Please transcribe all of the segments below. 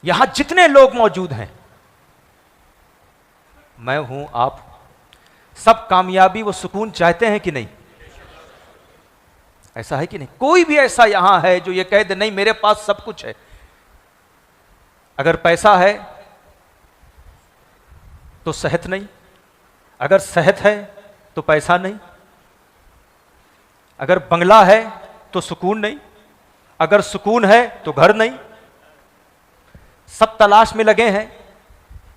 यहां जितने लोग मौजूद हैं, मैं हूं, आप सब कामयाबी व सुकून चाहते हैं कि नहीं? ऐसा है कि नहीं? कोई भी ऐसा यहां है जो ये कह दे नहीं मेरे पास सब कुछ है? अगर पैसा है तो सेहत नहीं, अगर सेहत है तो पैसा नहीं, अगर बंगला है तो सुकून नहीं, अगर सुकून है तो घर नहीं। सब तलाश में लगे हैं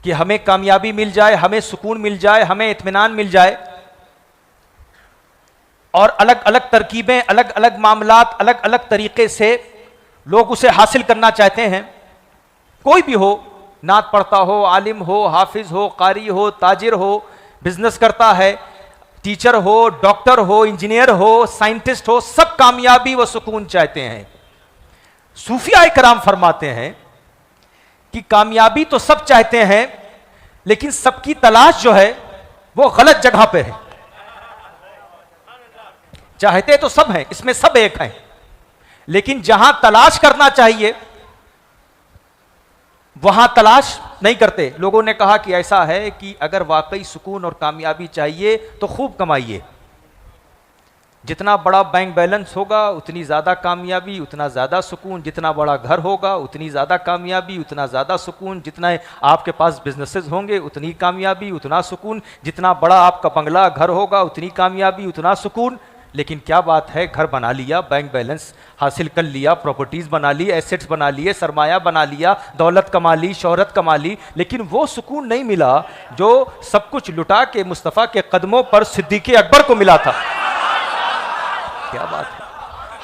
कि हमें कामयाबी मिल जाए, हमें सुकून मिल जाए, हमें इत्मीनान मिल जाए, और अलग अलग तरकीबें, अलग अलग मामलात, अलग अलग तरीके से लोग उसे हासिल करना चाहते हैं। कोई भी हो, नात पढ़ता हो, आलिम हो, हाफिज हो, कारी हो, ताजिर हो, बिजनेस करता है, टीचर हो, डॉक्टर हो, इंजीनियर हो, साइंटिस्ट हो, सब कामयाबी व सुकून चाहते हैं। सूफिया इकराम फरमाते हैं कि कामयाबी तो सब चाहते हैं, लेकिन सबकी तलाश जो है वो गलत जगह पे है। चाहते तो सब हैं, इसमें सब एक हैं, लेकिन जहां तलाश करना चाहिए वहां तलाश नहीं करते। लोगों ने कहा कि ऐसा है कि अगर वाकई सुकून और कामयाबी चाहिए तो खूब कमाइए, जितना बड़ा बैंक बैलेंस होगा उतनी ज़्यादा कामयाबी, उतना ज़्यादा सुकून, जितना बड़ा घर होगा उतनी ज़्यादा कामयाबी, उतना ज़्यादा सुकून, जितना आपके पास बिजनेसेस होंगे उतनी कामयाबी, उतना सुकून, जितना बड़ा आपका बंगला घर होगा उतनी कामयाबी, उतना सुकून। लेकिन क्या बात है, घर बना लिया, बैंक बैलेंस हासिल कर लिया, प्रॉपर्टीज़ बना ली, एसेट्स बना लिए, सरमाया बना लिया, दौलत कमा ली, शोहरत कमा ली, लेकिन वो सुकून नहीं मिला जो सब कुछ लुटा के मुस्तफ़ा के कदमों पर सिद्दीक़ अकबर को मिला था। क्या बात है।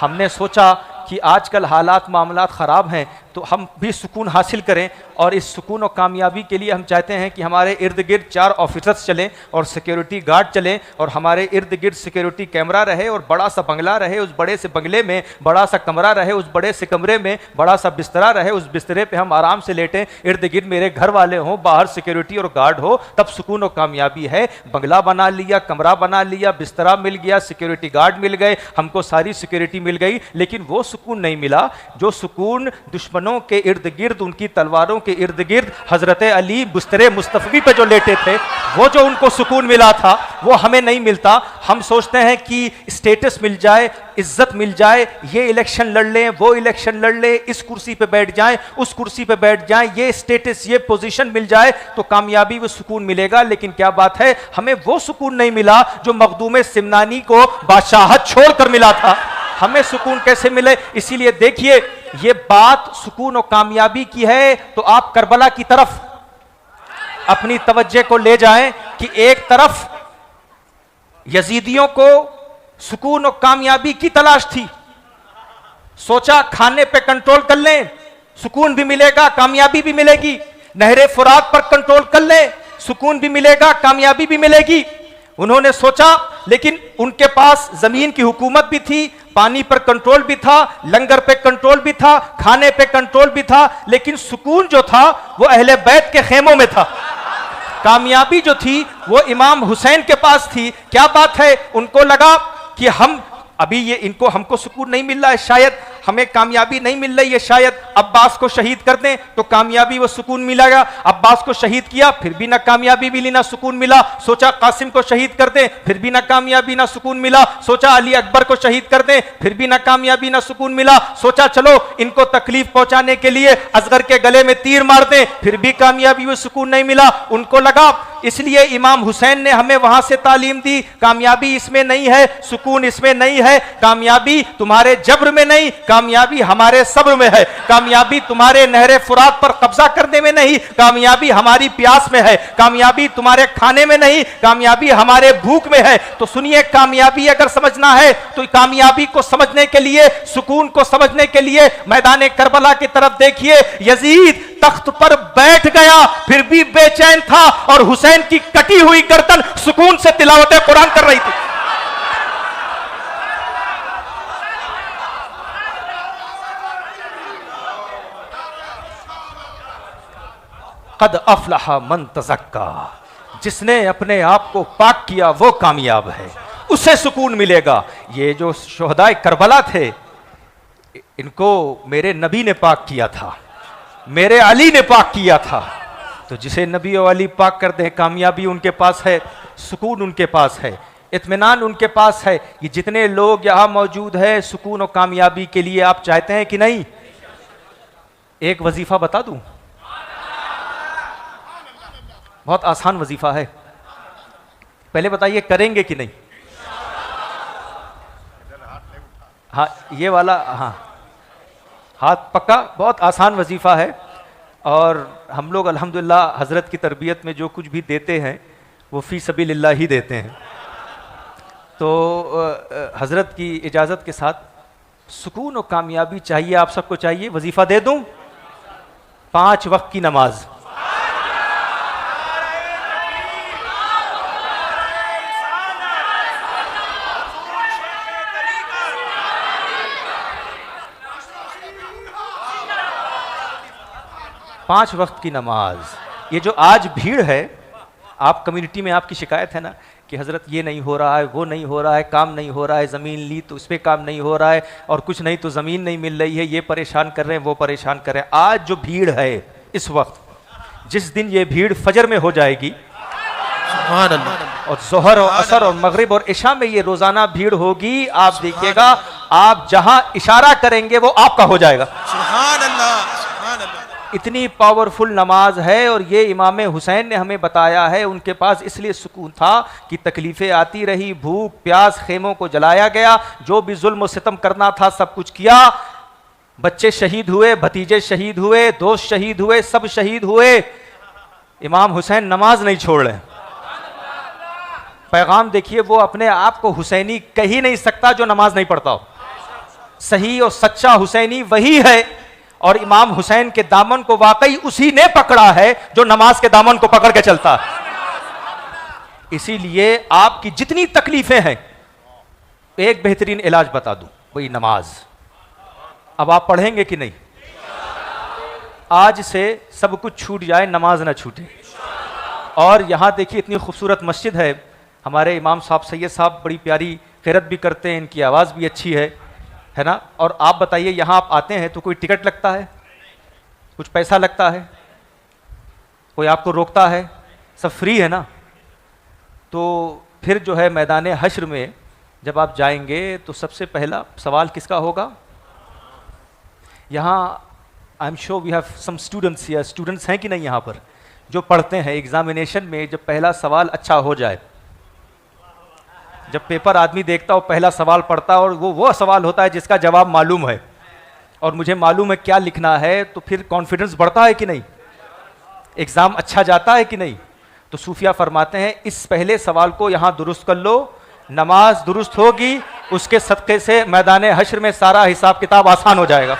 हमने सोचा कि आजकल हालात मामलात ख़राब हैं तो हम भी सुकून हासिल करें, और इस सुकून और कामयाबी के लिए हम चाहते हैं कि हमारे इर्द गिर्द 4 ऑफिसर्स चलें और सिक्योरिटी गार्ड चलें, और हमारे इर्द गिर्द सिक्योरिटी कैमरा रहे, और बड़ा सा बंगला रहे, उस बड़े से बंगले में बड़ा सा कमरा रहे, उस बड़े से कमरे में बड़ा सा बिस्तरा रहे, उस बिस्तरे पे हम आराम से लेटें, इर्द गिर्द मेरे घर वाले हों, बाहर सिक्योरिटी और गार्ड हो, तब सुकून और कामयाबी है। बंगला बना लिया, कमरा बना लिया, बिस्तरा मिल गया, सिक्योरिटी गार्ड मिल गए, हमको सारी सिक्योरिटी मिल गई, लेकिन वो सुकून नहीं मिला जो सुकून दुश्मनों के इर्द गिर्द, उनकी तलवारों के इर्द गिर्द हजरत अली बिस्तरे मुस्तफी पे जो लेटे थे, वो जो उनको सुकून मिला था वो हमें नहीं मिलता। हम सोचते हैं कि स्टेटस मिल जाए, इज्जत मिल जाए, ये इलेक्शन लड़ लें, वो इलेक्शन लड़ लें, इस कुर्सी पे बैठ जाएं, उस कुर्सी पे बैठ जाएं, ये स्टेटस, ये पोजीशन मिल जाए तो कामयाबी व सुकून मिलेगा। लेकिन क्या बात है, हमें वो सुकून नहीं मिला जो मखदूम सिमनानी को बादशाहत छोड़कर मिला था। हमें सुकून कैसे मिले? इसीलिए देखिए, ये बात सुकून और कामयाबी की है तो आप करबला की तरफ अपनी तवज्जो को ले जाएं कि एक तरफ यजीदियों को सुकून और कामयाबी की तलाश थी, सोचा खाने पे कंट्रोल कर लें, सुकून भी मिलेगा, कामयाबी भी मिलेगी, नहरे फुरात पर कंट्रोल कर लें, सुकून भी मिलेगा, कामयाबी भी मिलेगी। उन्होंने सोचा, लेकिन उनके पास जमीन की हुकूमत भी थी, पानी पर कंट्रोल भी था, लंगर पे कंट्रोल भी था, खाने पे कंट्रोल भी था, लेकिन सुकून जो था वो अहले बैत के खेमों में था। कामयाबी जो थी वो इमाम हुसैन के पास थी। क्या बात है, उनको लगा कि हम अभी ये इनको हमको सुकून नहीं मिल रहा है, शायद हमें कामयाबी नहीं मिल रही है, शायद अब्बास को शहीद कर दें तो कामयाबी व सुकून मिलेगा। अब्बास को शहीद किया, फिर भी ना कामयाबी मिली ना सुकून मिला। सोचा कासिम को शहीद कर दें, फिर भी ना कामयाबी ना सुकून मिला। सोचा अली अकबर को शहीद कर दें, फिर भी ना कामयाबी ना सुकून मिला। सोचा चलो इनको तकलीफ पहुंचाने के लिए असगर के गले में तीर मार दें, फिर भी कामयाबी व सुकून नहीं मिला। उनको लगा, इसलिए इमाम हुसैन ने हमें वहां से तालीम दी, कामयाबी इसमें नहीं है, सुकून इसमें नहीं है, कामयाबी तुम्हारे जब्र में नहीं, कामयाबी हमारे सब्र में है, कामयाबी तुम्हारे नहरे फुरात पर कब्जा करने में नहीं, कामयाबी हमारी प्यास में है, कामयाबी तुम्हारे खाने में नहीं, कामयाबी हमारे भूख में है। तो सुनिए, कामयाबी अगर समझना है तो कामयाबी को समझने के लिए, सुकून को समझने के लिए मैदान करबला की तरफ देखिए। यजीद तख्त पर बैठ गया फिर भी बेचैन था, और हुसैन की कटी हुई गर्दन सुकून से तिलावत कुरान कर रही थी। कद अफलहा मन तज़क्का, जिसने अपने आप को पाक किया वो कामयाब है, उसे सुकून मिलेगा। ये जो शुहदाए करबला थे, इनको मेरे नबी ने पाक किया था, मेरे अली ने पाक किया था। तो जिसे नबी और अली पाक कर दें, कामयाबी उनके पास है, सुकून उनके पास है, इत्मीनान उनके पास है। ये जितने लोग यहाँ मौजूद हैं, सुकून और कामयाबी के लिए आप चाहते हैं कि नहीं? एक वजीफा बता दूं, बहुत आसान वजीफा है। पहले बताइए करेंगे कि नहीं? हाँ, ये वाला, हाँ, हाथ पक्का। बहुत आसान वजीफा है और हम लोग अल्हम्दुलिल्लाह हज़रत की तरबियत में जो कुछ भी देते हैं वो फ़ी सबीलिल्लाह ही देते हैं। तो हज़रत की इजाज़त के साथ सुकून और कामयाबी चाहिए, आप सबको चाहिए। वजीफ़ा दे दूं? 5 वक्त की नमाज। पांच वक्त की नमाज। ये जो आज भीड़ है, आप कम्युनिटी में आपकी शिकायत है ना कि हज़रत ये नहीं हो रहा है, वो नहीं हो रहा है, काम नहीं हो रहा है, ज़मीन ली तो उस पर काम नहीं हो रहा है, और कुछ नहीं तो ज़मीन नहीं मिल रही है, ये परेशान कर रहे हैं, वो परेशान कर रहे हैं। आज जो भीड़ है इस वक्त, जिस दिन ये भीड़ फजर में हो जाएगी और ज़ोहर और असर और मगरिब और इशा में ये रोज़ाना भीड़ होगी, आप देखिएगा, आप जहां इशारा करेंगे वो आपका हो जाएगा। इतनी पावरफुल नमाज है। और ये इमाम हुसैन ने हमें बताया है, उनके पास इसलिए सुकून था कि तकलीफ़ें आती रही, भूख प्यास, खेमों को जलाया गया, जो भी जुल्म और सितम करना था सब कुछ किया, बच्चे शहीद हुए, भतीजे शहीद हुए, दोस्त शहीद हुए, सब शहीद हुए, इमाम हुसैन नमाज नहीं छोड़ रहे। पैगाम देखिए, वो अपने आप को हुसैनी कह ही नहीं सकता जो नमाज नहीं पढ़ता हो। सही और सच्चा हुसैनी वही है, और इमाम हुसैन के दामन को वाकई उसी ने पकड़ा है जो नमाज के दामन को पकड़ के चलता है। इसीलिए आपकी जितनी तकलीफें हैं, एक बेहतरीन इलाज बता दूं, वही नमाज। अब आप पढ़ेंगे कि नहीं? आज से सब कुछ छूट जाए, नमाज ना छूटे। और यहां देखिए इतनी खूबसूरत मस्जिद है, हमारे इमाम साहब सैयद साहब बड़ी प्यारी क़िरात भी करते हैं, इनकी आवाज़ भी अच्छी है ना। और आप बताइए, यहाँ आप आते हैं तो कोई टिकट लगता है, कुछ पैसा लगता है, कोई आपको रोकता है? सब फ्री है ना। तो फिर जो है मैदान हश्र में जब आप जाएंगे तो सबसे पहला सवाल किसका होगा? यहाँ I am sure we have some students या स्टूडेंट्स हैं कि नहीं यहाँ पर जो पढ़ते हैं? एग्जामिनेशन में जब पहला सवाल अच्छा हो जाए, जब पेपर आदमी देखता हो, पहला सवाल पढ़ता है और वो सवाल होता है जिसका जवाब मालूम है और मुझे मालूम है क्या लिखना है, तो फिर कॉन्फिडेंस बढ़ता है कि नहीं? एग्ज़ाम अच्छा जाता है कि नहीं? तो सूफिया फरमाते हैं, इस पहले सवाल को यहाँ दुरुस्त कर लो, नमाज दुरुस्त होगी, उसके सदक़े से मैदान हश्र में सारा हिसाब किताब आसान हो जाएगा।